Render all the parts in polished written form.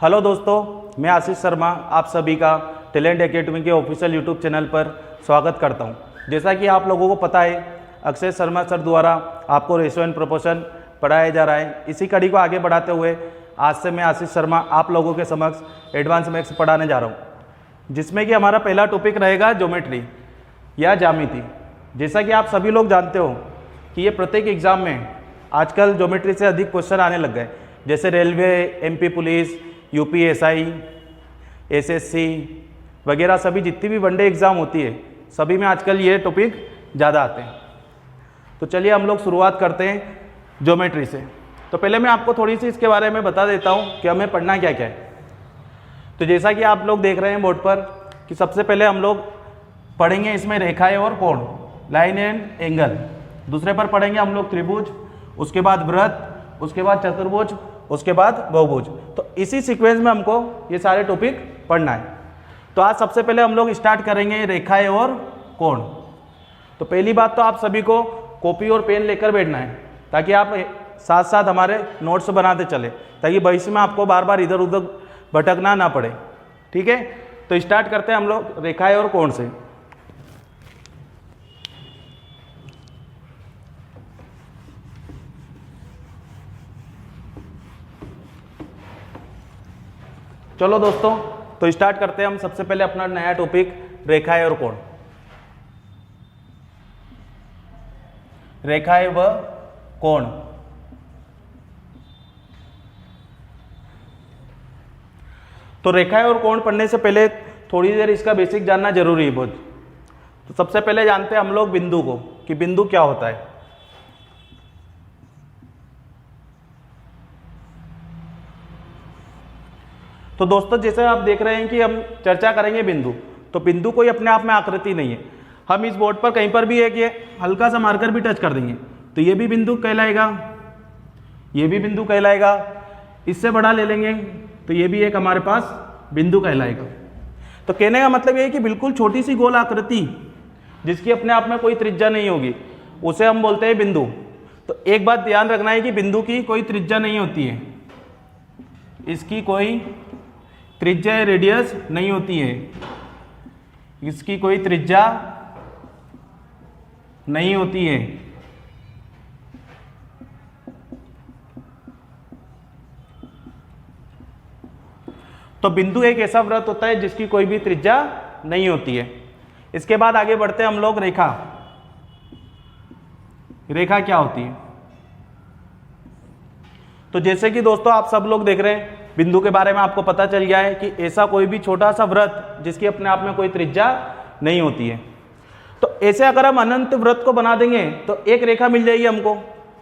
Hello दोस्तों, मैं आशीष शर्मा आप सभी का टैलेंट एकेडमी के ऑफिशियल यूट्यूब चैनल पर स्वागत करता हूं। जैसा कि आप लोगों को पता है, अक्षय शर्मा सर द्वारा आपको रेशो एंड प्रोपोर्शन पढ़ाया जा रहा है। इसी कड़ी को आगे बढ़ाते हुए आज से मैं आशीष शर्मा आप लोगों के समक्ष एडवांस मैथ्स पढ़ाने जा रहा हूँ, जिसमें कि हमारा पहला टॉपिक रहेगा ज्योमेट्री या ज्यामिति। जैसा कि आप सभी लोग जानते हो कि ये प्रत्येक एग्जाम में आजकल ज्योमेट्री से अधिक क्वेश्चन आने लग गए, जैसे railway, MP police, UPSI, SSC वगैरह सभी जितनी भी वनडे एग्ज़ाम होती है सभी में आजकल ये टॉपिक ज़्यादा आते हैं। तो चलिए हम लोग शुरुआत करते हैं ज्योमेट्री से। तो पहले मैं आपको थोड़ी सी इसके बारे में बता देता हूँ कि हमें पढ़ना क्या क्या है। तो जैसा कि आप लोग देख रहे हैं बोर्ड पर कि सबसे पहले हम लोग पढ़ेंगे इसमें रेखाएं और कोण, लाइन एंड एंगल। दूसरे पर पढ़ेंगे हम लोग त्रिभुज, उसके बाद वृत्त, उसके बाद चतुर्भुज, उसके बाद बहुभुज। तो इसी सीक्वेंस में हमको ये सारे टॉपिक पढ़ना है। तो आज सबसे पहले हम लोग स्टार्ट करेंगे रेखाएं और कोण। तो पहली बात तो आप सभी को कॉपी और पेन लेकर बैठना है, ताकि आप साथ साथ हमारे नोट्स बनाते चले, ताकि भविष्य में आपको बार बार इधर उधर भटकना ना पड़े। ठीक है, तो स्टार्ट करते हैं हम लोग रेखाएं और कोण से। चलो दोस्तों, तो स्टार्ट करते हैं हम सबसे पहले अपना नया टॉपिक रेखाएं और कोण। रेखाएं व कोण। तो रेखाएं और कोण पढ़ने से पहले थोड़ी देर इसका बेसिक जानना जरूरी है बहुत। तो सबसे पहले जानते हैं हम लोग बिंदु को, कि बिंदु क्या होता है। तो दोस्तों, जैसे आप देख रहे हैं कि हम चर्चा करेंगे बिंदु, तो बिंदु कोई अपने आप में आकृति नहीं है। हम इस बोर्ड पर कहीं पर भी एक ये हल्का सा मार्कर भी टच कर देंगे तो ये भी बिंदु कहलाएगा, ये भी बिंदु कहलाएगा। इससे बड़ा ले लेंगे तो ये भी एक हमारे पास बिंदु कहलाएगा। तो कहने का मतलब ये है कि बिल्कुल छोटी सी गोल आकृति जिसकी अपने आप में कोई त्रिज्या नहीं होगी, उसे हम बोलते हैं बिंदु। तो एक बात ध्यान रखना है कि बिंदु की कोई त्रिज्या नहीं होती है, इसकी कोई त्रिज्या या रेडियस नहीं होती है, इसकी कोई त्रिज्या नहीं होती है। तो बिंदु एक ऐसा वृत्त होता है जिसकी कोई भी त्रिज्या नहीं होती है। इसके बाद आगे बढ़ते हैं हम लोग रेखा। रेखा क्या होती है? तो जैसे कि दोस्तों आप सब लोग देख रहे हैं, बिंदु के बारे में आपको पता चल गया है कि ऐसा कोई भी छोटा सा वृत्त जिसकी अपने आप में कोई त्रिज्या नहीं होती है। तो ऐसे अगर हम अनंत वृत्त को बना देंगे तो एक रेखा मिल जाएगी हमको।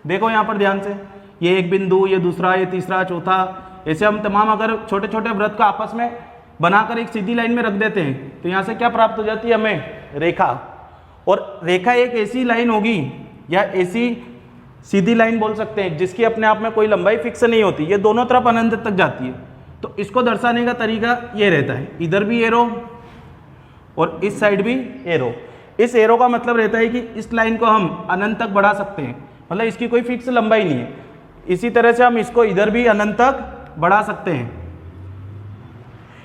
देखो यहाँ पर ध्यान से, ये एक बिंदु, ये दूसरा, ये तीसरा, चौथा, ऐसे हम तमाम अगर छोटे छोटे वृत्त को आपस में बनाकर एक सीधी लाइन में रख देते हैं तो यहाँ से क्या प्राप्त हो जाती है हमें? रेखा। और रेखा एक ऐसी लाइन होगी या ऐसी सीधी लाइन बोल सकते हैं जिसकी अपने आप में कोई लंबाई फिक्स नहीं होती, ये दोनों तरफ अनंत तक जाती है। तो इसको दर्शाने का तरीका ये रहता है, इधर भी एरो और इस साइड भी एरो। इस एरो का मतलब रहता है कि इस लाइन को हम अनंत तक बढ़ा सकते हैं, मतलब इसकी कोई फिक्स लंबाई नहीं है। इसी तरह से हम इसको इधर भी अनंत तक बढ़ा सकते हैं।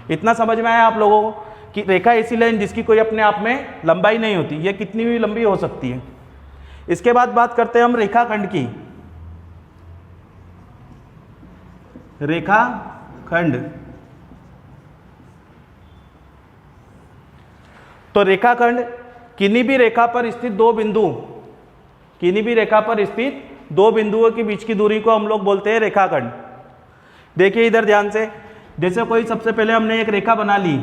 इतना समझ में आया आप लोगों को कि रेखा ऐसी लाइन जिसकी कोई अपने आप में लंबाई नहीं होती, ये कितनी भी लंबी हो सकती है। इसके बाद बात करते हैं हम रेखाखंड की। रेखाखंड। तो रेखाखंड किन्हीं भी रेखा पर स्थित दो बिंदु, किन्हीं भी रेखा पर स्थित दो बिंदुओं के बीच की दूरी को हम लोग बोलते हैं रेखाखंड। देखिए इधर ध्यान से, जैसे कोई सबसे पहले हमने एक रेखा बना ली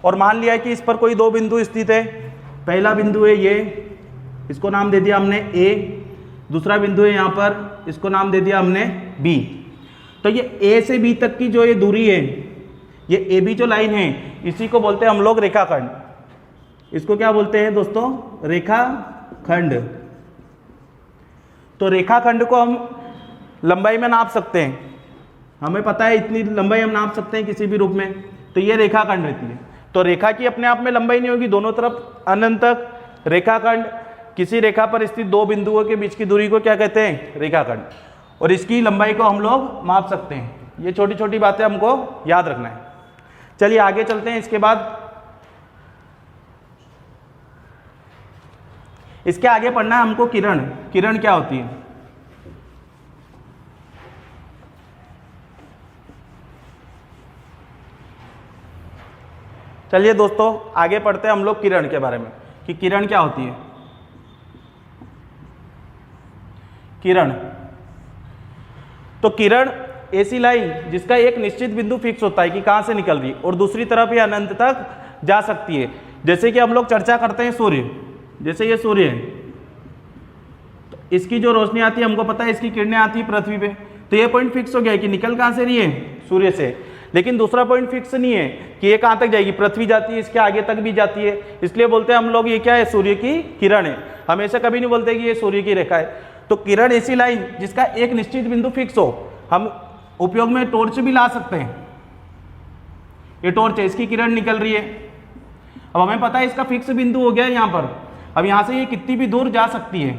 और मान लिया कि इस पर कोई दो बिंदु स्थित है। पहला बिंदु है ये, इसको नाम दे दिया हमने ए। दूसरा बिंदु है यहाँ पर, इसको नाम दे दिया हमने बी। तो ये ए से बी तक की जो ये दूरी है, ये ए बी जो लाइन है, इसी को बोलते हैं हम लोग रेखाखंड। इसको क्या बोलते हैं दोस्तों? रेखाखंड। तो रेखाखंड को हम लंबाई में नाप सकते हैं, हमें पता है इतनी लंबाई हम नाप सकते हैं किसी भी रूप में, तो ये रेखाखंड रहती है। तो रेखा की अपने आप में लंबाई नहीं होगी, दोनों तरफ अनंत तक रेखाखंड किसी रेखा पर स्थित दो बिंदुओं के बीच की दूरी को क्या कहते हैं? रेखाखंड। और इसकी लंबाई को हम लोग माप सकते हैं। ये छोटी छोटी बातें हमको याद रखना है। चलिए आगे चलते हैं। इसके आगे पढ़ना है हमको किरण। किरण क्या होती है? चलिए दोस्तों आगे पढ़ते हैं हम लोग किरण के बारे में कि किरण क्या होती है। किरण, तो किरण ऐसी लाइन जिसका एक निश्चित बिंदु फिक्स होता है कि कहां से निकल रही है और दूसरी तरफ ये अनंत तक जा सकती है। जैसे कि हम लोग चर्चा करते हैं सूर्य, जैसे ये सूर्य है, तो इसकी जो रोशनी आती है हमको पता है इसकी किरणें आती है पृथ्वी पे, तो ये पॉइंट फिक्स हो गया कि निकल कहां से रही है? सूर्य से। लेकिन दूसरा पॉइंट फिक्स नहीं है कि ये कहां तक जाएगी, पृथ्वी जाती है, इसके आगे तक भी जाती है, इसलिए बोलते हैं हम लोग ये क्या है? सूर्य की किरण है। हमेशा कभी नहीं बोलते कि ये सूर्य की रेखा है। तो किरण ऐसी लाइन जिसका एक निश्चित बिंदु फिक्स हो। हम उपयोग में टॉर्च भी ला सकते हैं। ये टॉर्च है, इसकी किरण निकल रही है, अब हमें पता है इसका फिक्स बिंदु हो गया यहाँ पर। अब यहाँ से ये कितनी भी दूर जा सकती है,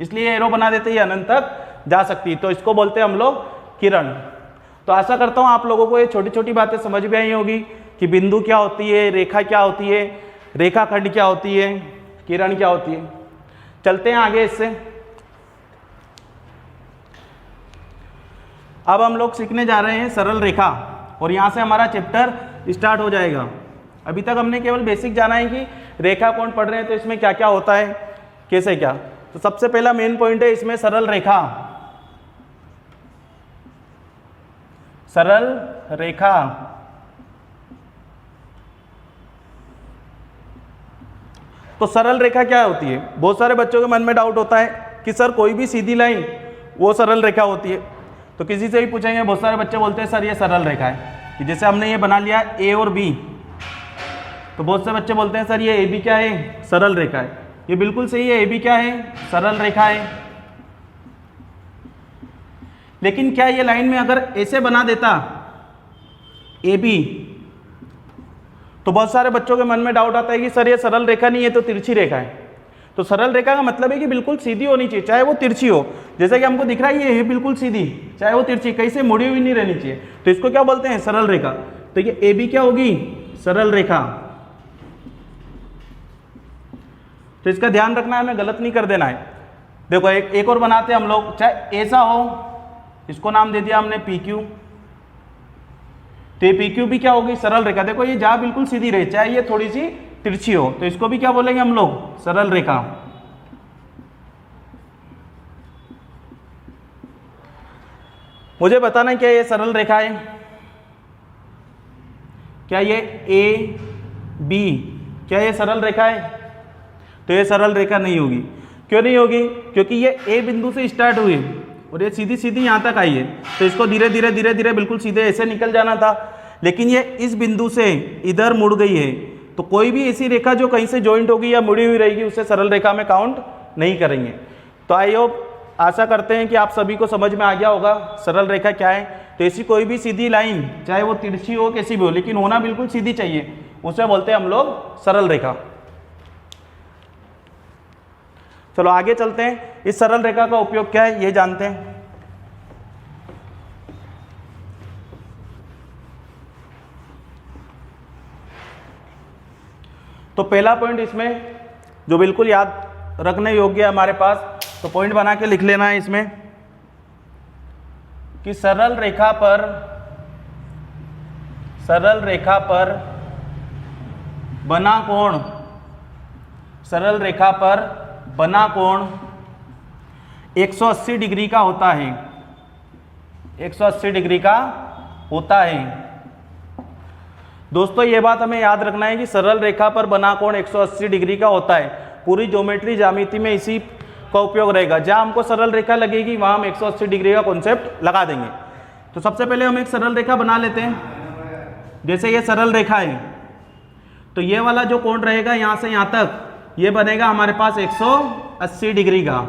इसलिए एरो बना देते हैं, अनंत तक जा सकती है, तो इसको बोलते हैं हम लोग किरण। तो आशा करता हूँ आप लोगों को ये छोटी छोटी बातें समझ में आई होगी कि बिंदु क्या होती है, रेखा क्या होती है, रेखाखंड क्या होती है, किरण क्या होती है। चलते हैं आगे इससे। अब हम लोग सीखने जा रहे हैं सरल रेखा, और यहाँ से हमारा चैप्टर स्टार्ट हो जाएगा। अभी तक हमने केवल बेसिक जाना है कि रेखा कोण पढ़ रहे हैं तो इसमें क्या क्या होता है, कैसे क्या। तो सबसे पहला मेन पॉइंट है इसमें सरल रेखा। सरल रेखा, तो सरल रेखा क्या होती है? बहुत सारे बच्चों के मन में डाउट होता है कि सर कोई भी सीधी लाइन वो सरल रेखा होती है। तो किसी से भी पूछेंगे, बहुत सारे बच्चे बोलते हैं सर ये सरल रेखा है, कि जैसे हमने ये बना लिया ए और बी, तो बहुत से बच्चे बोलते हैं सर ये ए बी क्या है? सरल रेखा है। ये बिल्कुल सही है, ए बी क्या है? सरल रेखा है। लेकिन क्या ये लाइन में अगर ऐसे बना देता ए बी, तो बहुत सारे बच्चों के मन में डाउट आता है कि सर ये सरल रेखा नहीं है, तो तिरछी रेखा है। तो सरल रेखा का मतलब है कि बिल्कुल सीधी होनी चाहिए, चाहे वो तिरछी हो। जैसे कि हमको दिख रहा है ये है बिल्कुल सीधी, चाहे वो तिरछी, कहीं से मुड़ी हुई नहीं रहनी चाहिए, तो इसको क्या बोलते हैं? सरल रेखा। तो ये ए बी क्या होगी? सरल रेखा। तो इसका ध्यान रखना है, हमें गलत नहीं कर देना है। देखो एक और बनाते हैं हम लोग, चाहे ऐसा हो, इसको नाम दे दिया हमने पी क्यू, तो ये पी क्यू भी क्या होगी? सरल रेखा। देखो ये जहां बिल्कुल सीधी रहे, चाहे ये थोड़ी सी तिरछी हो, तो इसको भी क्या बोलेंगे हम लोग? सरल रेखा। मुझे बताना क्या ये सरल रेखा है? क्या ये ए बी क्या ये सरल रेखा है? तो ये सरल रेखा नहीं होगी। क्यों नहीं होगी? क्योंकि ये ए बिंदु से स्टार्ट हुई है और ये सीधी सीधी यहाँ तक आई है, तो इसको धीरे धीरे धीरे धीरे बिल्कुल सीधे ऐसे निकल जाना था, लेकिन ये इस बिंदु से इधर मुड़ गई है। तो कोई भी ऐसी रेखा जो कहीं से ज्वाइंट होगी या मुड़ी हुई रहेगी उसे सरल रेखा में काउंट नहीं करेंगे। तो आई होप, आशा करते हैं कि आप सभी को समझ में आ गया होगा सरल रेखा क्या है। तो ऐसी कोई भी सीधी लाइन, चाहे वो तिरछी हो कैसी भी हो, लेकिन होना बिल्कुल सीधी चाहिए, उसे बोलते हैं हम लोग सरल रेखा। चलो आगे चलते हैं। इस सरल रेखा का उपयोग क्या है ये जानते हैं। तो पहला पॉइंट इसमें जो बिल्कुल याद रखने योग्य है हमारे पास, तो पॉइंट बना के लिख लेना है इसमें कि सरल रेखा पर बना कोण, सरल रेखा पर बना कोण 180 डिग्री का होता है, 180 डिग्री का होता है। दोस्तों ये बात हमें याद रखना है कि सरल रेखा पर बना कोण 180 डिग्री का होता है। पूरी ज्योमेट्री ज्यामिति में इसी का उपयोग रहेगा। जहां हमको सरल रेखा लगेगी वहां हम 180 डिग्री का कॉन्सेप्ट लगा देंगे। तो सबसे पहले हम एक सरल रेखा बना लेते हैं। जैसे ये सरल रेखा है, तो ये वाला जो कोण रहेगा यहां से यहां तक, ये बनेगा हमारे पास 180 डिग्री का।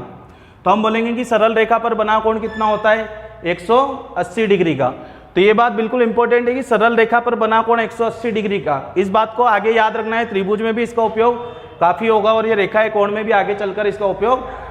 तो हम बोलेंगे कि सरल रेखा पर बना कोण कितना होता है? 180 डिग्री का। तो ये बात बिल्कुल इंपॉर्टेंट है कि सरल रेखा पर बना कोण 180 डिग्री का। इस बात को आगे याद रखना है। त्रिभुज में भी इसका उपयोग काफी होगा और ये रेखा कोण में भी आगे चलकर इसका उपयोग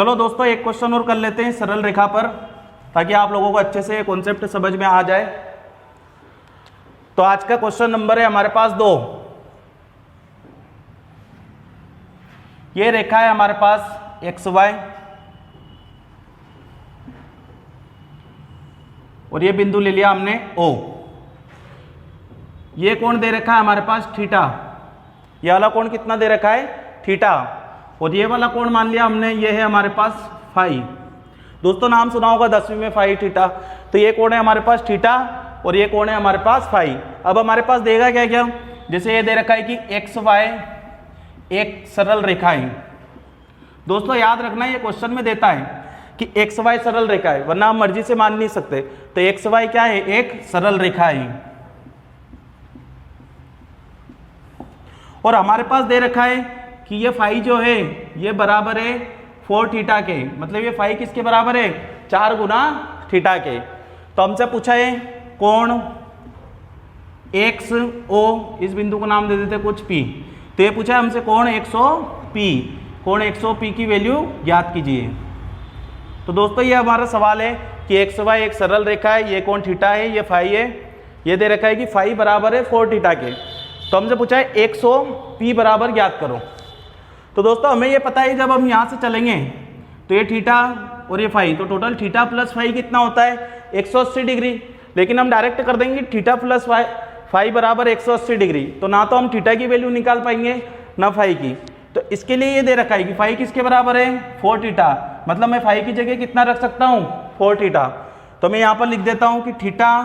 चलो दोस्तों एक क्वेश्चन और कर लेते हैं सरल रेखा पर, ताकि आप लोगों को अच्छे से कॉन्सेप्ट समझ में आ जाए। तो आज का क्वेश्चन नंबर है हमारे पास 2। ये रेखा है हमारे पास एक्स वाई, और ये बिंदु ले लिया हमने O। ये कोण दे रखा है हमारे पास थीटा, ये वाला कोण कितना दे रखा है थीटा, और ये वाला कोण मान लिया हमने ये है हमारे पास फाई। दोस्तों नाम सुना होगा 10वीं में फाई थीटा। तो ये कोण है हमारे पास थीटा और ये कोण है हमारे पास फाई। अब हमारे पास देगा क्या क्या, जैसे ये दे रखा है कि एक्स वाई एक सरल रेखा है। दोस्तों याद रखना ये क्वेश्चन में देता है कि एक्स वाई सरल रेखा है, वरना हम मर्जी से मान नहीं सकते। तो एक्स वाई क्या है, एक सरल रेखा है। और हमारे पास दे रखा है कि ये फाई जो है ये बराबर है 4 थीटा के, मतलब ये फाई किसके बराबर है 4 गुना थीटा के। तो हमसे पूछा है कोण एक्स ओ, इस बिंदु को नाम दे देते कुछ पी। तो ये पूछा है हमसे कोण 100 पी, कोण 100 पी की वैल्यू ज्ञात कीजिए। तो दोस्तों ये हमारा सवाल है कि एक्स वाई एक सरल रेखा है, ये कोण थीटा है, ये फाई है, ये दे रखा है कि फाई बराबर है 4 थीटा के। तो हमसे पूछा है 100 पी बराबर ज्ञात करो। तो दोस्तों हमें ये पता है जब हम यहाँ से चलेंगे तो ये थीटा और ये फाई, तो टोटल थीटा प्लस फाई कितना होता है 180 डिग्री। लेकिन हम डायरेक्ट कर देंगे थीटा प्लस फाई बराबर 180 डिग्री, तो ना तो हम थीटा की वैल्यू निकाल पाएंगे ना फाई की। तो इसके लिए ये दे रखा है कि फाई किसके बराबर है 4 थीटा, मतलब मैं फाई की जगह कितना रख सकता हूँ 4 थीटा। तो मैं यहाँ पर लिख देता हूँ कि थीटा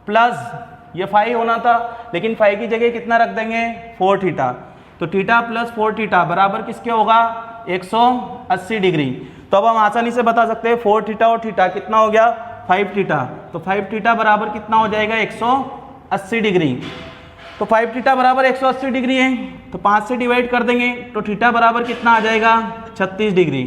प्लस ये फाई होना था, लेकिन फाई की जगह कितना रख देंगे 4 थीटा। तो थीटा प्लस 4 थीटा बराबर किसके होगा 180 डिग्री। तो अब हम आसानी से बता सकते हैं 4 थीटा और थीटा कितना हो गया 5 थीटा। तो 5 थीटा बराबर कितना हो जाएगा 180 डिग्री। तो 5 थीटा बराबर 180 डिग्री है, तो 5 से डिवाइड कर देंगे तो थीटा बराबर कितना आ जाएगा 36 डिग्री।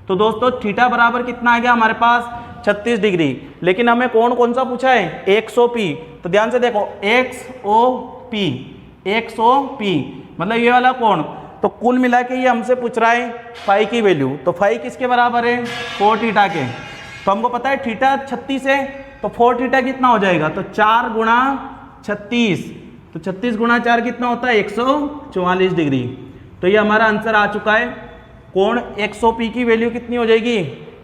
तो दोस्तों थीटा बराबर कितना आ गया हमारे पास 36 डिग्री। लेकिन हमें कोण कौन सा पूछा है 100 पी। तो ध्यान से देखो XOP 100 पी मतलब ये वाला कोण। तो कुल मिला के ये हमसे पूछ रहा है फाई की वैल्यू। तो फाई किसके बराबर है 4 थीटा के। तो हमको पता है थीटा 36 है, तो 4 थीटा कितना हो जाएगा, तो 4 गुणा 36, तो 36 गुणा 4 कितना होता है 144 डिग्री। तो ये हमारा आंसर आ चुका है। कोण 100 पी की वैल्यू कितनी हो जाएगी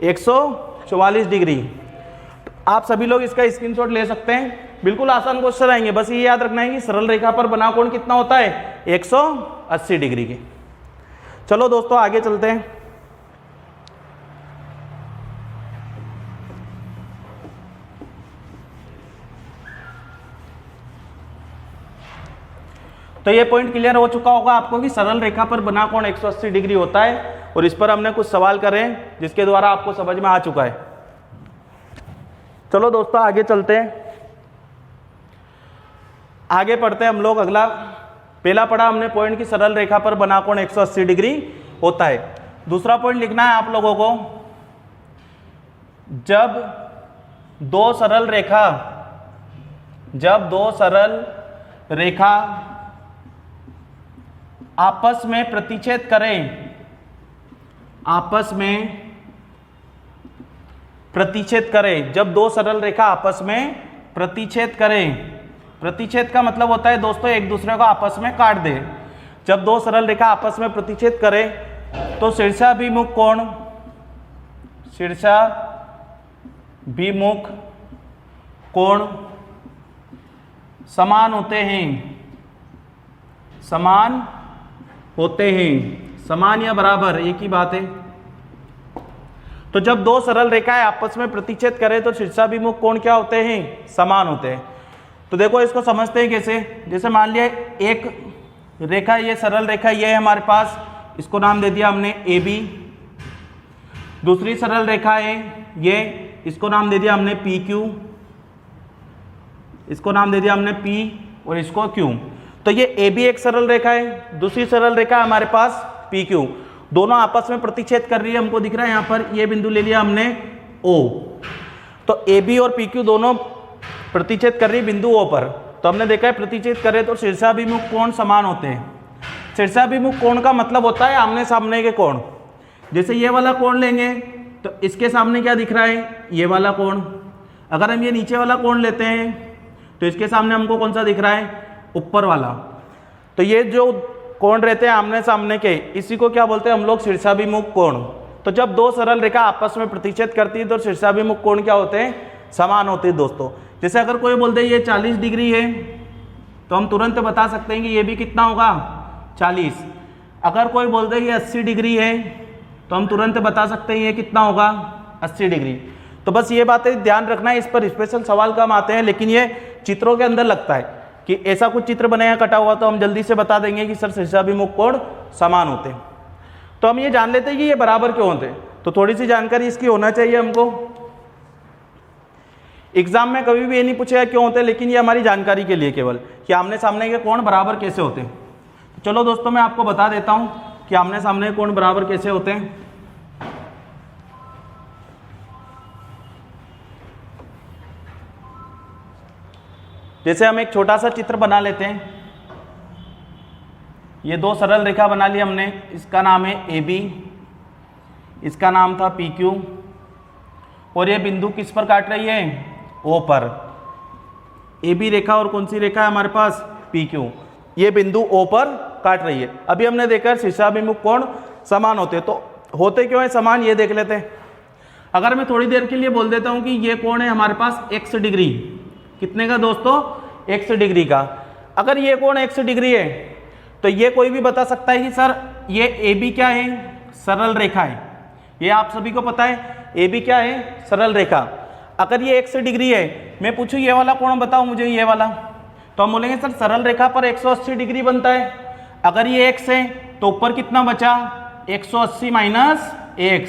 144 डिग्री। तो आप सभी लोग इसका स्क्रीनशॉट ले सकते हैं। बिल्कुल आसान क्वेश्चन आएंगे, बस ये याद रखना है कि सरल रेखा पर बना कोण कितना होता है 180 डिग्री के। चलो दोस्तों आगे चलते हैं। तो ये पॉइंट क्लियर हो चुका होगा आपको कि सरल रेखा पर बना कोण 180 डिग्री होता है, और इस पर हमने कुछ सवाल करे हैं जिसके द्वारा आपको समझ में आ चुका है। चलो दोस्तों आगे चलते हैं, आगे पढ़ते हैं हम लोग। अगला पहला पढ़ा हमने पॉइंट की सरल रेखा पर बना कोण 180 डिग्री होता है। दूसरा पॉइंट लिखना है आप लोगों को, जब दो सरल रेखा आपस में प्रतिच्छेद करें, जब दो सरल रेखा आपस में प्रतिच्छेद करें, प्रतिच्छेद का मतलब होता है दोस्तों एक दूसरे को आपस में काट दे। जब दो सरल रेखा आपस में प्रतिच्छेद करें तो शीर्षाभिमुख कोण समान होते हैं, समान या बराबर एक ही बात है। तो जब दो सरल रेखाएं आपस में प्रतिच्छेद करें तो शीर्षाभिमुख कोण क्या होते हैं, समान होते हैं। तो देखो इसको समझते हैं कैसे। जैसे मान लिया एक रेखा, ये सरल रेखा ये है हमारे पास, इसको नाम दे दिया हमने AB। दूसरी सरल रेखा है ये, इसको नाम दे दिया हमने PQ, इसको नाम दे दिया हमने P और इसको Q। तो ये AB एक सरल रेखा है, दूसरी सरल रेखा हमारे पास PQ, दोनों आपस में प्रतिच्छेद कर रही है। हमको दिख रहा है यहाँ पर ये बिंदु ले लिया हमने O। तो AB और PQ दोनों प्रतिच्छेद कर रही है बिंदु O पर। तो हमने देखा है प्रतिच्छेद करे तो शीर्षाभिमुख कोण समान होते हैं। शीर्षाभिमुख कोण का मतलब होता है आमने सामने के कोण। जैसे ये वाला कोण लेंगे तो इसके सामने क्या दिख रहा है, ये वाला कोण। अगर हम ये नीचे वाला कोण लेते हैं तो इसके सामने हमको कौन सा दिख रहा है, ऊपर वाला। तो ये जो कोण रहते हैं आमने सामने के, इसी को क्या बोलते हैं हम लोग, शीर्षाभिमुख कोण। तो जब दो सरल रेखा आपस में प्रतिच्छेद करती है तो शीर्षाभिमुख कोण क्या होते हैं, समान होते हैं दोस्तों। जैसे अगर कोई बोलते हैं ये 40 डिग्री है तो हम तुरंत बता सकते हैं कि ये भी कितना होगा, 40। अगर कोई बोलते हैं ये 80 डिग्री है तो हम तुरंत बता सकते हैं ये कितना होगा, 80 डिग्री। तो बस ये बातें ध्यान रखना है, इस पर स्पेशल सवाल कम आते हैं, लेकिन ये चित्रों के अंदर लगता है कि ऐसा कुछ चित्र बनेगा कटा हुआ तो हम जल्दी से बता देंगे कि सर शीर्षाभिमुख कोण समान होते हैं। तो हम ये जान लेते हैं कि ये बराबर क्यों होते हैं, तो थोड़ी सी जानकारी इसकी होना चाहिए हमको। एग्जाम में कभी भी ये नहीं पूछेगा क्यों होते हैं, लेकिन ये हमारी जानकारी के लिए केवल कि आमने सामने के कोण बराबर कैसे होते हैं। तो चलो दोस्तों मैं आपको बता देता हूं कि आमने सामने के कोण बराबर कैसे होते हैं। जैसे हम एक छोटा सा चित्र बना लेते हैं, ये दो सरल रेखा बना ली हमने, इसका नाम है AB, इसका नाम था PQ, और ये बिंदु किस पर काट रही है, O पर। AB रेखा और कौन सी रेखा है हमारे पास, PQ, ये बिंदु O पर काट रही है। अभी हमने देखा शीर्षाभिमुख कोण समान होते हैं, तो होते क्यों है समान ये देख लेते हैं। अगर मैं थोड़ी देर के लिए बोल देता हूं कि ये कोण है हमारे पास x डिग्री, कितने का दोस्तों, x डिग्री का। अगर ये कोण x डिग्री है तो ये कोई भी बता सकता है कि सर ये AB क्या है, सरल रेखा है। ये आप सभी को पता है AB क्या है, सरल रेखा। अगर ये x डिग्री है, मैं पूछूं ये वाला कोण बताओ मुझे, ये वाला, तो हम बोलेंगे सर सरल रेखा पर 180 डिग्री बनता है। अगर ये x है तो ऊपर कितना बचा, 180 माइनस x,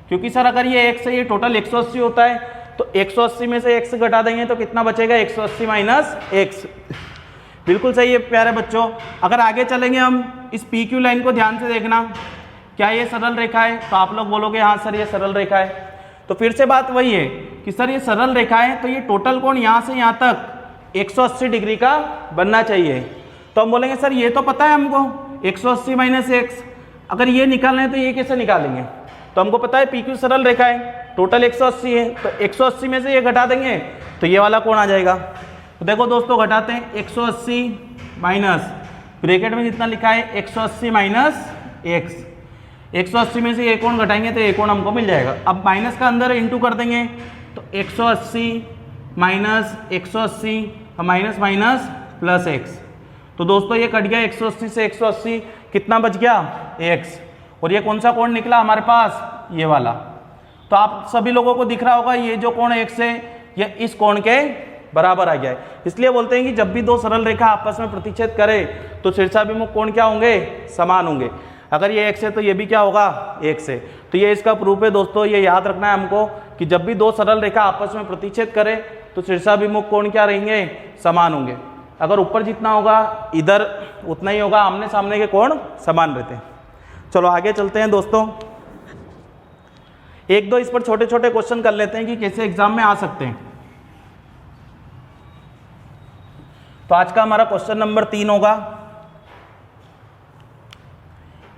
क्योंकि सर अगर ये x है ये टोटल 180 होता है, तो 180 में से x घटा देंगे तो कितना बचेगा, 180 माइनस x। बिल्कुल सही है प्यारे बच्चों। अगर आगे चलेंगे हम, इस PQ लाइन को ध्यान से देखना, क्या ये सरल रेखा है, तो आप लोग बोलोगे हाँ सर ये सरल रेखा है। तो फिर से बात वही है कि सर ये सरल रेखा है तो ये टोटल कोण यहाँ से यहाँ तक 180 डिग्री का बनना चाहिए। तो हम बोलेंगे सर ये तो पता है हमको 180 माइनस x, अगर ये निकालना है तो ये कैसे निकालेंगे। तो हमको पता है PQ सरल रेखा है, टोटल 180 है, तो 180 में से ये घटा देंगे तो ये वाला कोण आ जाएगा। तो देखो दोस्तों घटाते हैं, 180 माइनस ब्रैकेट में कितना लिखा है, 180 माइनस x, 180 में से ये कोण घटाएंगे तो ये कोण हमको मिल जाएगा। अब माइनस का अंदर इंटू कर देंगे तो 180 minus 180, minus minus plus x। तो दोस्तों ये कट गया, 180 से 180 कितना बच गया, x। और ये कौन सा कोण निकला हमारे पास, ये वाला। तो आप सभी लोगों को दिख रहा होगा ये जो कोण x है ये इस कोण के बराबर आ गया है। इसलिए बोलते हैं कि जब भी दो सरल रेखा आपस में प्रतिच्छेद करे तो शीर्षाभिमुख कोण क्या होंगे, समान होंगे। अगर ये x है तो ये भी क्या होगा, x है। तो ये इसका प्रूफ है दोस्तों, ये याद रखना है हमको कि जब भी दो सरल रेखा आपस में प्रतिच्छेद करे तो शीर्षाभिमुख कोण क्या रहेंगे, समान होंगे। अगर ऊपर जितना होगा इधर उतना ही होगा, आमने सामने के कोण समान रहते हैं। चलो आगे चलते हैं दोस्तों, एक दो इस पर छोटे छोटे क्वेश्चन कर लेते हैं कि कैसे एग्जाम में आ सकते हैं। तो आज का हमारा क्वेश्चन नंबर 3 होगा।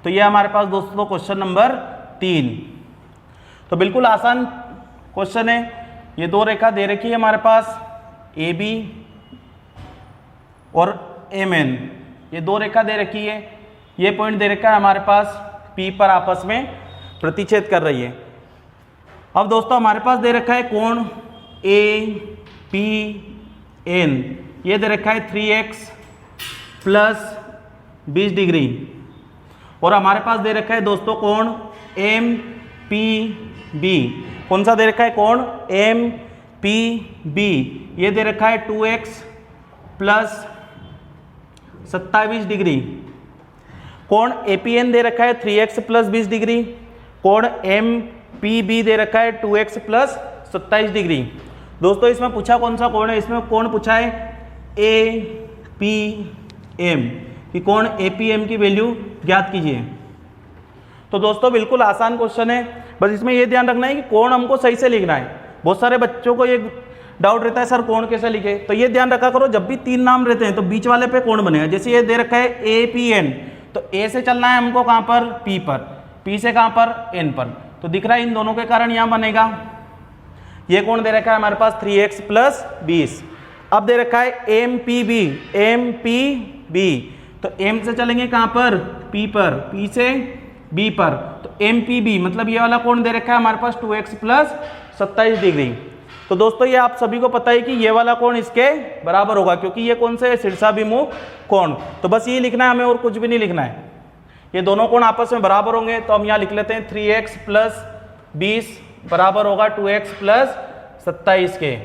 तो ये हमारे पास दोस्तों क्वेश्चन नंबर 3। तो बिल्कुल आसान क्वेश्चन है। ये दो रेखा दे रखी है हमारे पास, AB और MN, ये दो रेखा दे रखी है। ये पॉइंट दे रखा है हमारे पास P पर आपस में प्रतिच्छेद कर रही है। अब दोस्तों हमारे पास दे रखा है कोण APN, ये दे रखा है 3x प्लस 20 डिग्री, और हमारे पास दे रखा है दोस्तों कोण MPB। कौन सा दे रखा है, कोण MPB, ये दे रखा है 2x प्लस 27 डिग्री। कोण APN दे रखा है 3x प्लस 20 डिग्री, कोण MPB दे रखा है 2x प्लस 27 डिग्री। दोस्तों इसमें पूछा कौन सा कोण है, इसमें कोण पूछा है APM, कि कोण APM की वैल्यू ज्ञात कीजिए। तो दोस्तों बिल्कुल आसान क्वेश्चन है, बस इसमें ये ध्यान रखना है कि कोण हमको सही से लिखना है। बहुत सारे बच्चों को ये डाउट रहता है सर कोण कैसे लिखे, तो ये ध्यान रखा करो जब भी 3 नाम रहते हैं तो बीच वाले पे कोण बनेगा। जैसे ये दे रखा है APN, तो A से चलना है हमको कहाँ पर, P पर। P से कहाँ पर, N पर। तो दिख रहा है इन दोनों के कारण यहाँ बनेगा। ये कोण दे रखा है हमारे पास 3x प्लस 20। अब दे रखा है MPB, MPB, तो M से चलेंगे कहाँ पर, P पर, P से B पर, तो MPB मतलब ये वाला कोण दे रखा है हमारे पास 2x प्लस 27 डिग्री। तो दोस्तों ये आप सभी को पता है कि ये वाला कोण इसके बराबर होगा, क्योंकि ये कौन से शीर्षाभिमुख कोण। तो बस ये लिखना है हमें, और कुछ भी नहीं लिखना है। ये दोनों कोण आपस में बराबर होंगे, तो हम यहाँ लिख लेते हैं 3x प्लस 20 बराबर होगा 2x प्लस 27 के।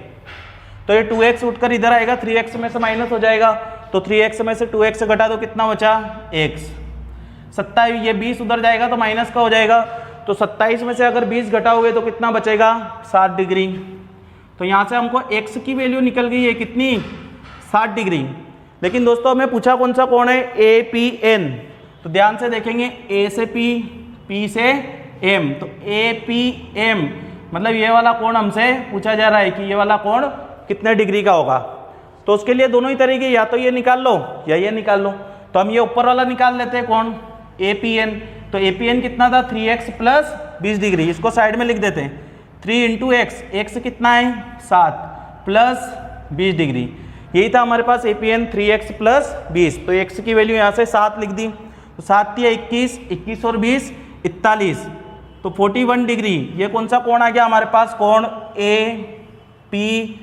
तो ये 2x उठकर इधर आएगा, 3x में से माइनस हो जाएगा, तो 3x में से 2x घटा दो, कितना बचा, x। 27, ये 20 उधर जाएगा तो माइनस का हो जाएगा, तो 27 में से अगर 20 घटाओगे तो कितना बचेगा, 60 डिग्री। तो यहाँ से हमको x की वैल्यू निकल गई है कितनी, 60 डिग्री। लेकिन दोस्तों हमें पूछा कौन सा कोण है, APN। तो ध्यान से देखेंगे, A से P, P से M, तो APM मतलब ये वाला कोण हमसे पूछा जा रहा है कि ये वाला कोण कितने डिग्री का होगा। तो उसके लिए दोनों ही तरीके, या तो ये निकाल लो या ये निकाल लो। तो हम ये ऊपर वाला निकाल लेते हैं कोण APN। तो APN कितना था, 3x प्लस 20 डिग्री। इसको साइड में लिख देते हैं, 3 इंटू एक्स, एक्स कितना है 7 प्लस 20 डिग्री। यही था हमारे पास APN 3x प्लस 20। तो x की वैल्यू यहाँ से 7 लिख दी, तो 7 या 21, 21 और 20 41, तो 41 डिग्री। ये कौन सा कोण आ गया हमारे पास, कोण APN।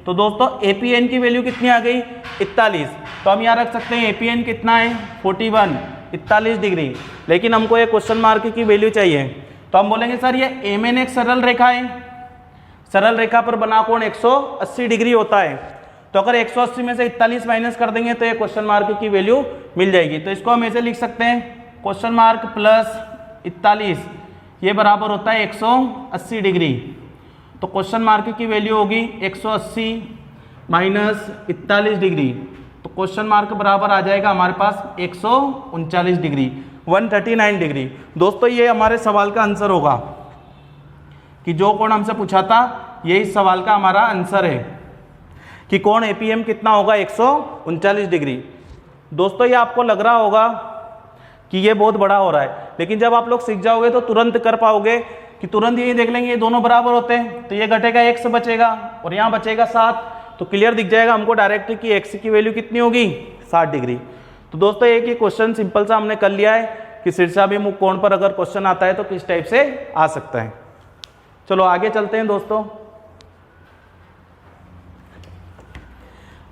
तो दोस्तों APN की वैल्यू कितनी आ गई, 41। तो हम यहाँ रख सकते हैं APN कितना है 41, 41 डिग्री। लेकिन हमको ये क्वेश्चन मार्क की वैल्यू चाहिए, तो हम बोलेंगे सर ये MN एक सरल रेखा है, सरल रेखा पर बना कोण 180 डिग्री होता है। तो अगर 180 में से 41 माइनस कर देंगे तो ये क्वेश्चन मार्क की वैल्यू मिल जाएगी। तो इसको हम ऐसे लिख सकते हैं, क्वेश्चन मार्क प्लस 41, ये बराबर होता है 180 डिग्री। तो क्वेश्चन मार्क की वैल्यू होगी 180 माइनस 41 डिग्री। तो क्वेश्चन मार्क बराबर आ जाएगा हमारे पास 139 डिग्री, 139 डिग्री। दोस्तों ये हमारे सवाल का आंसर होगा, कि जो कोण हमसे पूछा था ये इस सवाल का हमारा आंसर है कि कोण APM कितना होगा, 139 डिग्री। दोस्तों ये आपको लग रहा होगा कि ये बहुत बड़ा हो रहा है, लेकिन जब आप लोग सीख जाओगे तो तुरंत कर पाओगे कि तुरंत यही देख लेंगे ये दोनों बराबर होते हैं, तो ये घटेगा x बचेगा और यहाँ बचेगा 7, तो क्लियर दिख जाएगा हमको डायरेक्ट कि x की वैल्यू कितनी होगी, 60 डिग्री। तो दोस्तों एक ही क्वेश्चन सिंपल सा हमने कर लिया है कि शीर्षाभिमुख कोण पर अगर क्वेश्चन आता है तो किस टाइप से आ सकता है। चलो आगे चलते हैं दोस्तों।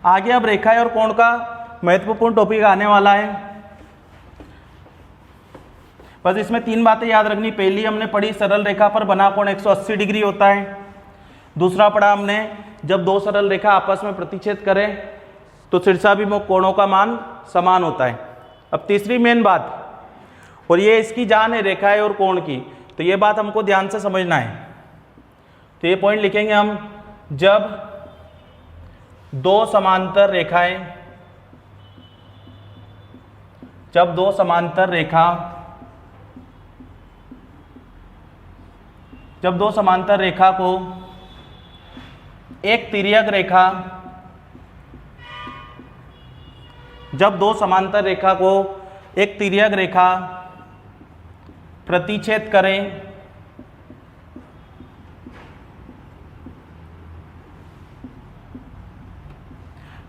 आगे अब रेखाएं और कोण का महत्वपूर्ण टॉपिक आने वाला है। बस इसमें 3 बातें याद रखनी। पहली हमने पढ़ी, सरल रेखा पर बना कोण 180 डिग्री होता है। दूसरा पढ़ा हमने, जब दो सरल रेखा आपस में प्रतिच्छेद करें तो शीर्षाभिमुख कोणों का मान समान होता है। अब तीसरी मेन बात, और ये इसकी जान है रेखाएं और कोण की, तो ये बात हमको ध्यान से समझना है। तो ये पॉइंट लिखेंगे हम, जब दो समांतर रेखाएं, जब दो समांतर रेखा, जब दो समांतर रेखा को एक तिर्यक रेखा, जब दो समांतर रेखा को एक तिर्यक रेखा प्रतिच्छेद करें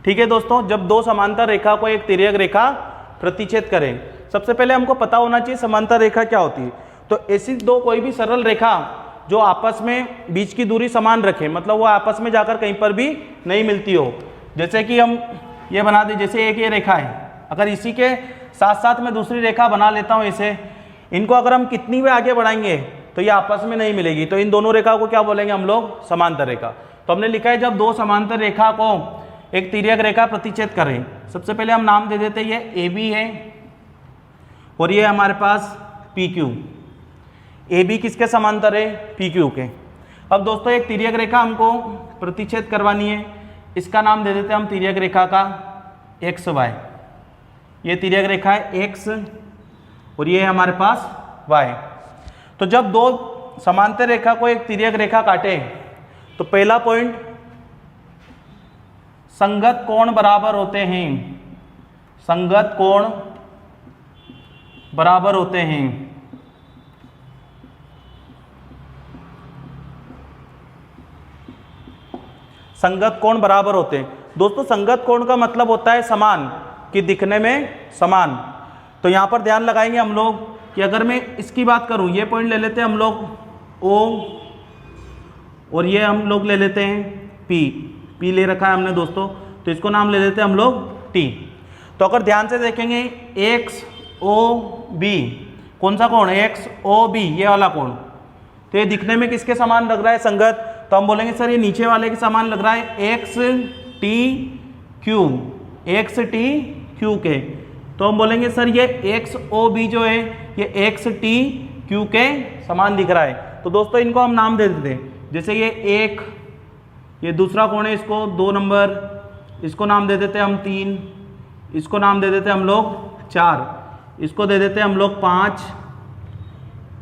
ठीक है दोस्तों, जब दो समांतर रेखा को एक तिर्यक रेखा प्रतिच्छेद करें, सबसे पहले हमको पता होना चाहिए समांतर रेखा क्या होती है। तो ऐसी दो कोई भी सरल रेखा जो आपस में बीच की दूरी समान रखें, मतलब वो आपस में जाकर कहीं पर भी नहीं मिलती हो। जैसे कि हम ये बना दें, जैसे एक ये रेखा है, अगर इसी के साथ साथ मैं दूसरी रेखा बना लेता हूँ ऐसे, इनको अगर हम कितनी भी आगे बढ़ाएंगे तो ये आपस में नहीं मिलेगी। तो इन दोनों रेखा को क्या बोलेंगे हम लोग, समांतर रेखा। तो हमने लिखा है जब दो समांतर रेखा को एक तिर्यक रेखा प्रतिच्छेद करें, सबसे पहले हम नाम दे देते हैं ये AB है और ये हमारे पास PQ। AB किसके समांतर है, PQ के। अब दोस्तों एक तिर्यक रेखा हमको प्रतिच्छेद करवानी है, इसका नाम दे देते हैं हम तिर्यक रेखा का XY। ये तिर्यक रेखा है X और ये है हमारे पास Y। तो जब दो समांतर रेखा को एक तिर्यक रेखा काटे तो पहला पॉइंट, संगत कोण बराबर होते हैं, संगत कोण बराबर होते हैं। संगत कोण बराबर होते हैं। दोस्तों संगत कोण का मतलब होता है समान, कि दिखने में समान। तो यहाँ पर ध्यान लगाएंगे हम लोग कि अगर मैं इसकी बात करूँ, ये पॉइंट ले लेते हैं हम लोग O, और ये हम लोग ले लेते हैं P ले रखा है हमने दोस्तों, तो इसको नाम ले लेते हैं हम लोग T। तो अगर ध्यान से देखेंगे XOB, कौन सा कोण, XOB, ये वाला कोण, तो ये दिखने में किसके समान लग रहा है, संगत। तो हम बोलेंगे सर ये नीचे वाले के समान लग रहा है, XTQ के। तो हम बोलेंगे सर ये XOB जो है ये XTQ के समान दिख रहा है। तो दोस्तों इनको हम नाम दे देते हैं, जैसे ये 1, ये दूसरा कोण है, इसको 2 नंबर, इसको नाम दे देते हैं हम 3, इसको नाम दे देते हैं हम लोग 4, इसको दे देते हैं हम लोग 5,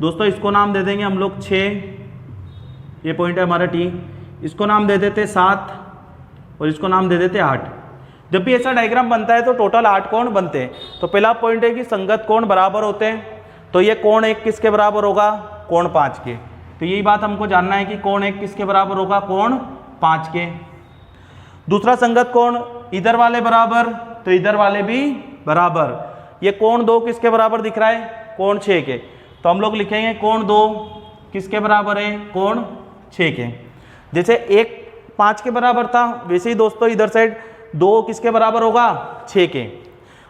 दोस्तों इसको नाम दे देंगे हम लोग 6, ये पॉइंट है हमारा T, इसको नाम दे देते 7 और इसको नाम दे देते 8। जब भी ऐसा डायग्राम बनता है तो टोटल 8 कोण बनते हैं। तो पहला पॉइंट है कि संगत कोण बराबर होते हैं, तो ये कोण 1 किसके बराबर होगा, कोण 5 के। तो यही बात हमको जानना है कि कोण 1 किसके बराबर होगा, कोण 5 के। दूसरा संगत कोण इधर वाले बराबर, तो इधर वाले भी बराबर। ये कोण 2 किसके बराबर दिख रहा है, कोण 6 के। तो हम लोग लिखेंगे कोण 2 किसके बराबर है, कोण 6 के। जैसे 1 5 के बराबर था, वैसे ही दोस्तों इधर साइड 2 किसके बराबर होगा, 6 के।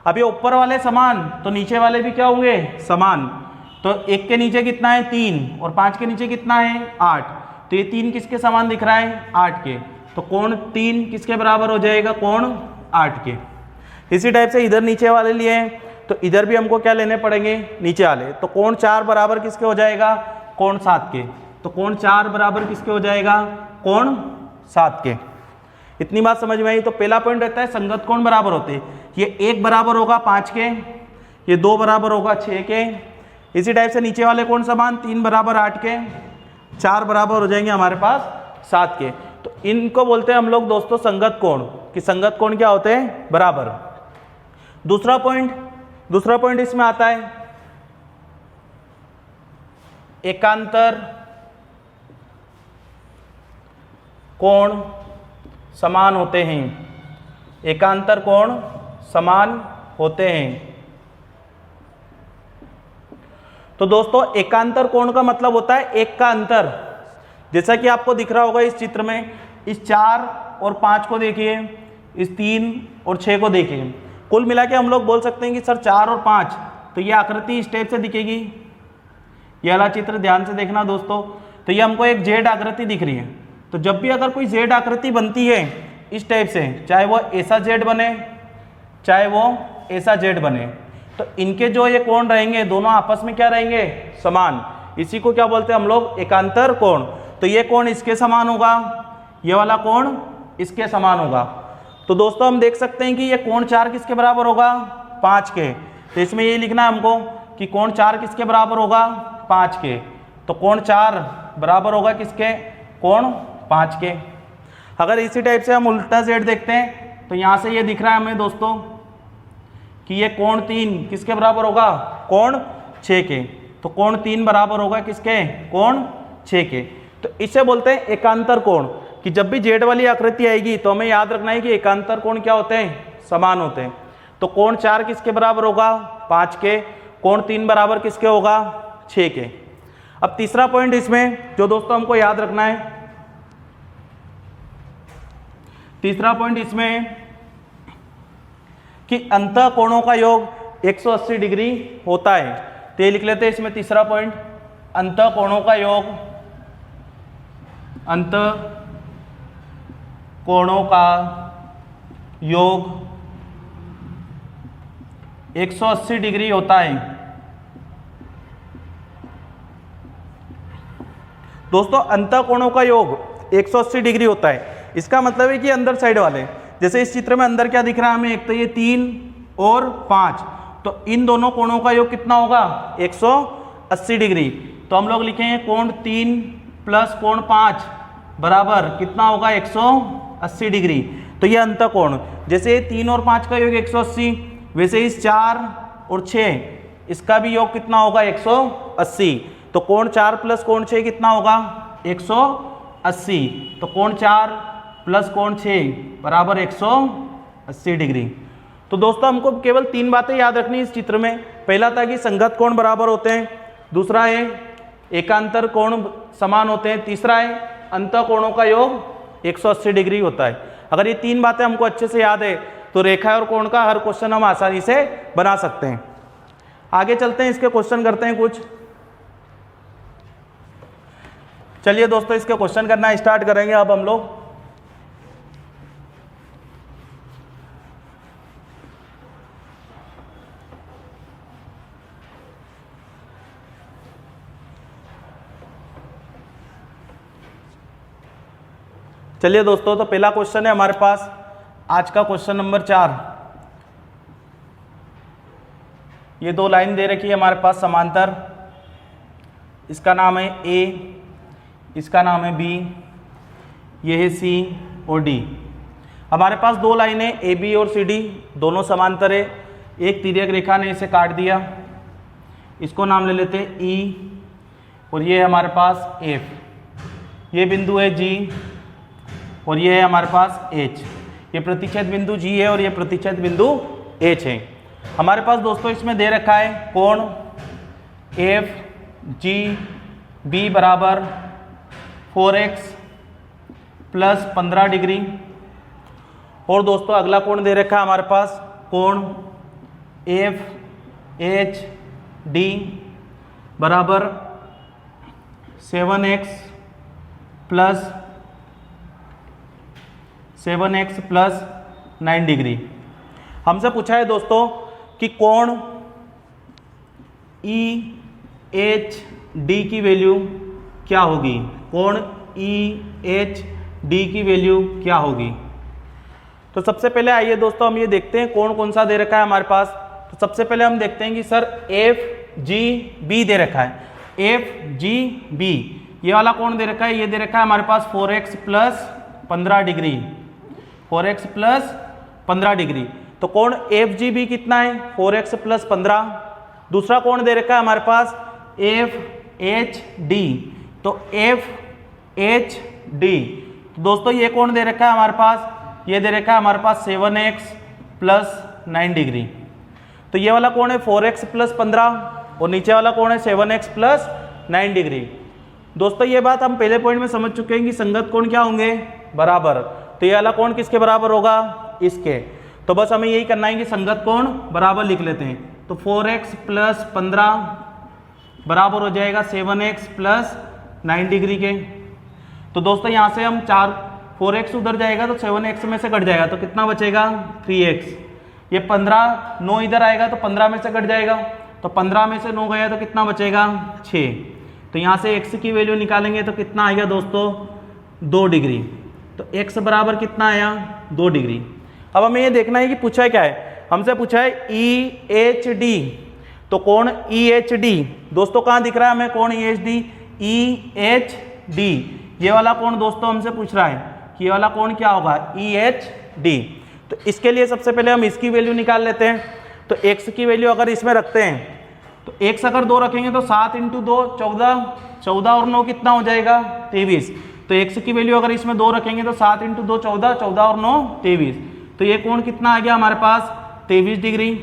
अब ये ऊपर वाले समान, तो नीचे वाले भी क्या होंगे, समान। तो 1 के नीचे कितना है, 3, और 5 के नीचे कितना है, 8। तो ये 3 किसके समान दिख रहा है, 8 के। तो कोण 3 किसके बराबर हो जाएगा, कोण 8 के। इसी टाइप से इधर नीचे वाले लिए हैं, तो इधर भी हमको क्या लेने पड़ेंगे, नीचे वाले। तो कोण 4 बराबर किसके हो जाएगा, कोण 7 के। तो कोण 4 बराबर किसके हो जाएगा, कोण 7 के। इतनी बात समझ में आई। तो पहला पॉइंट रहता है संगत कोण बराबर होते हैं। ये 1 बराबर होगा 5 के, ये 2 बराबर होगा 6 के। इसी टाइप से नीचे वाले कोण समान, 3 बराबर 8 के, 4 बराबर हो जाएंगे हमारे पास 7 के। तो इनको बोलते हैं हम लोग दोस्तों संगत कोण, कि संगत कोण क्या होते हैं, बराबर। दूसरा पॉइंट इसमें आता है एकांतर कोण समान होते हैं। एकांतर कोण समान होते हैं। तो दोस्तों एकांतर कोण का मतलब होता है एक का अंतर। जैसा कि आपको दिख रहा होगा इस चित्र में, इस 4 और 5 को देखिए, इस 3 और 6 को देखिए। कुल मिला के हम लोग बोल सकते हैं कि सर 4 और 5, तो ये आकृति इस टाइप से दिखेगी। ये वाला चित्र ध्यान से देखना दोस्तों। तो ये हमको एक जेड आकृति दिख रही है। तो जब भी अगर कोई जेड आकृति बनती है इस टाइप से, चाहे वो ऐसा जेड बने चाहे वो ऐसा जेड बने, तो इनके जो ये कोण रहेंगे दोनों आपस में क्या रहेंगे, समान। इसी को क्या बोलते हैं हम लोग, एकांतर कोण। तो ये कोण इसके समान होगा, ये वाला कोण इसके समान होगा। तो दोस्तों हम देख सकते हैं कि ये कोण 4 किसके बराबर होगा, 5 के। तो इसमें ये लिखना है हमको कि कोण 4 किसके बराबर होगा, 5 के। तो कोण 4 बराबर होगा किसके, कोण 5 के। अगर इसी टाइप से हम उल्टा जेड देखते हैं तो यहाँ से ये दिख रहा है हमें दोस्तों कि ये कोण 3 किसके बराबर होगा, कोण 6 के। तो कोण 3 बराबर होगा किसके, कोण 6 के। तो इसे बोलते हैं एकांतर कोण, कि जब भी जेड वाली आकृति आएगी तो हमें याद रखना है कि एकांतर कोण क्या होते हैं, समान होते हैं। तो कोण 4 किसके बराबर होगा, 5 के। कोण 3 बराबर किसके होगा, 6 के। अब तीसरा पॉइंट इसमें जो दोस्तों हमको याद रखना है, तीसरा पॉइंट इसमें कि अंतः कोणों का योग 180 डिग्री होता है। तो ये लिख लेते हैं इसमें तीसरा पॉइंट, अंतः कोणों का योग, अंतः कोणों का योग 180 डिग्री होता है। दोस्तों अंतः कोणों का योग 180 डिग्री होता है। इसका मतलब है कि अंदर साइड वाले, जैसे इस चित्र में अंदर क्या दिख रहा है हमें, एक तो ये 3 और 5, तो इन दोनों कोणों का योग कितना होगा, 180 डिग्री। तो हम लोग लिखेंगे कोण 3 प्लस कोण 5 बराबर कितना होगा, 180 डिग्री। तो ये अंतः कोण, जैसे 3 और 5 का योग 180, वैसे इस 4 और 6 इसका भी योग कितना होगा, 180। तो कोण 4 प्लस कोण 6 कितना होगा, 180। तो कोण 4 प्लस कोण 6 बराबर 180 डिग्री। तो दोस्तों हमको केवल 3 बातें याद रखनी इस चित्र में। पहला था कि संगत कोण बराबर होते हैं, दूसरा है एकांतर कोण समान होते हैं, तीसरा है अंत कोणों का योग 180 डिग्री होता है। अगर ये 3 बातें हमको अच्छे से याद है तो रेखा और कोण का हर क्वेश्चन हम आसानी से बना सकते हैं। आगे चलते हैं, इसके क्वेश्चन करते हैं कुछ। चलिए दोस्तों इसके क्वेश्चन करना स्टार्ट करेंगे अब हम लोग। चलिए दोस्तों, तो पहला क्वेश्चन है हमारे पास आज का क्वेश्चन नंबर 4। ये 2 लाइन दे रखी है हमारे पास समांतर, इसका नाम है ए, इसका नाम है बी, ये है सी और डी। हमारे पास 2 लाइनें ए बी और सी डी दोनों समांतर है। एक तिर्यक रेखा ने इसे काट दिया, इसको नाम ले लेते हैं ई, और ये है हमारे पास एफ। ये बिंदु है जी और ये है हमारे पास एच। ये प्रतिच्छेद बिंदु जी है और ये प्रतिच्छेद बिंदु एच है। हमारे पास दोस्तों इसमें दे रखा है कोण एफ जी बी बराबर 4x प्लस 15 डिग्री। और दोस्तों अगला कोण दे रखा है हमारे पास कोण एफ एच डी बराबर 7x प्लस 9 डिग्री। हमसे पूछा है दोस्तों कि कोण ई एच डी की वैल्यू क्या होगी, कोण ई एच डी की वैल्यू क्या होगी। तो सबसे पहले आइए दोस्तों हम ये देखते हैं कोण कौन सा दे रखा है हमारे पास। तो सबसे पहले हम देखते हैं कि सर एफ जी बी दे रखा है। एफ जी बी ये वाला कोण दे रखा है, ये दे रखा है हमारे पास 4x plus 15 degree, 4x plus 15 degree. तो कोण एफ जी बी कितना है 4x प्लस 15। दूसरा कोण दे रखा है हमारे पास एफ एच डी, तो एफ एच डी तो दोस्तों ये कोण दे रखा है हमारे पास, ये दे रखा है हमारे पास 7x प्लस 9 डिग्री। तो ये वाला कोण है 4x प्लस 15 और नीचे वाला कोण है 7x प्लस 9 डिग्री। दोस्तों ये बात हम पहले पॉइंट में समझ चुके हैं कि संगत कोण क्या होंगे, बराबर। तो ये वाला कोण किसके बराबर होगा, इसके। तो बस हमें यही करना है कि संगत कोण बराबर लिख लेते हैं। तो 4x प्लस 15 बराबर हो जाएगा 7x प्लस 9 डिग्री के। तो दोस्तों यहाँ से हम 4x उधर जाएगा तो 7x में से कट जाएगा, तो कितना बचेगा 3x। ये 15 9 इधर आएगा तो 15 में से कट जाएगा, तो 15 में से 9 गया तो कितना बचेगा 6। तो यहाँ से x की वैल्यू निकालेंगे तो कितना आएगा दोस्तों 2 डिग्री। तो x बराबर कितना आया 2 डिग्री। अब हमें ये देखना है कि पूछा क्या है, हमसे पूछा है ई एच डी। तो कोण ई एच डी दोस्तों कहाँ दिख रहा है हमें, कोण E H D, E H D ये वाला कोण दोस्तों हमसे पूछ रहा है कि ये वाला कोण क्या होगा ई एच डी। तो इसके लिए सबसे पहले हम इसकी वैल्यू निकाल लेते हैं। तो x की वैल्यू अगर इसमें रखते हैं तो x अगर 2 रखेंगे तो 7 × 2 14, 14 और 9 कितना हो जाएगा 23। तो x की वैल्यू अगर इसमें 2 रखेंगे तो 7 × 2 14, 14 और 9 23। तो ये कोण कितना आ गया हमारे पास 23 डिग्री।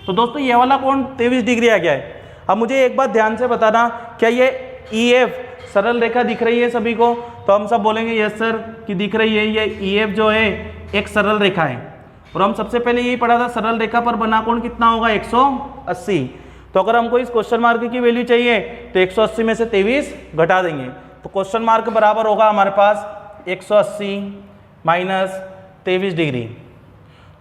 तो दोस्तों ये वाला कोण 23 डिग्री आ गया है। अब मुझे एक बात ध्यान से बताना, क्या ये EF सरल रेखा दिख रही है सभी को? तो हम सब बोलेंगे यस सर कि दिख रही है। ये EF जो है एक सरल रेखा है और हम सबसे पहले यही पढ़ा था सरल रेखा पर बना कोण कितना होगा 180। तो अगर हमको इस क्वेश्चन मार्क की वैल्यू चाहिए तो 180 में से 23 घटा देंगे। तो क्वेश्चन मार्क बराबर होगा हमारे पास 180 माइनस 23 डिग्री।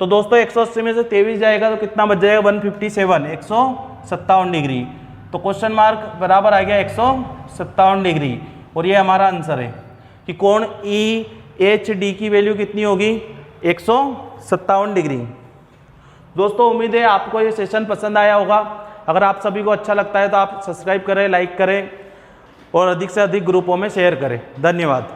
तो दोस्तों 180 में से 23 जाएगा तो कितना बच जाएगा 157, 157 डिग्री। तो क्वेश्चन मार्क बराबर आ गया 157 डिग्री और ये हमारा आंसर है कि कोण EHD की वैल्यू कितनी होगी 157 डिग्री। दोस्तों उम्मीद है आपको ये सेशन पसंद आया होगा। अगर आप सभी को अच्छा लगता है तो आप सब्सक्राइब करें, लाइक करें और अधिक से अधिक ग्रुपों में शेयर करें। धन्यवाद।